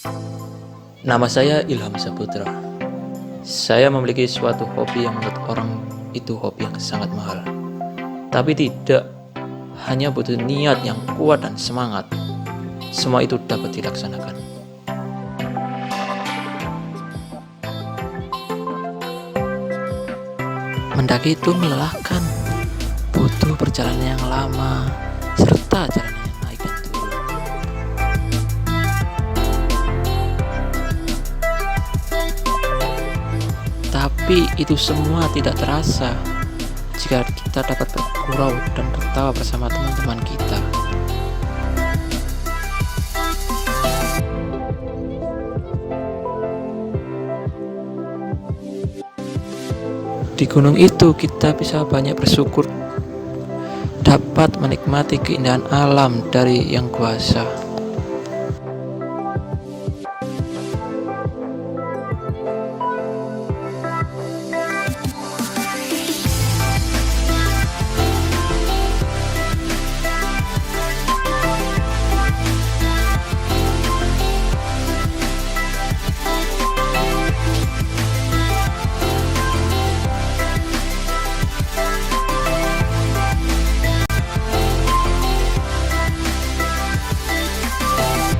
Nama saya Ilham Saputra. Saya memiliki suatu hobi yang menurut orang itu hobi yang sangat mahal. Tapi tidak, hanya butuh niat yang kuat dan semangat. Semua itu dapat dilaksanakan. Mendaki itu melelahkan, butuh perjalanan yang lama, serta jalan yang naik dan turun. Tapi itu semua tidak terasa jika kita dapat bergurau dan tertawa bersama teman-teman kita. Di gunung itu kita bisa banyak bersyukur, dapat menikmati keindahan alam dari Yang Kuasa.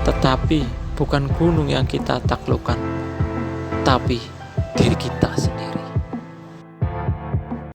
Tetapi bukan gunung yang kita taklukkan, tapi diri kita.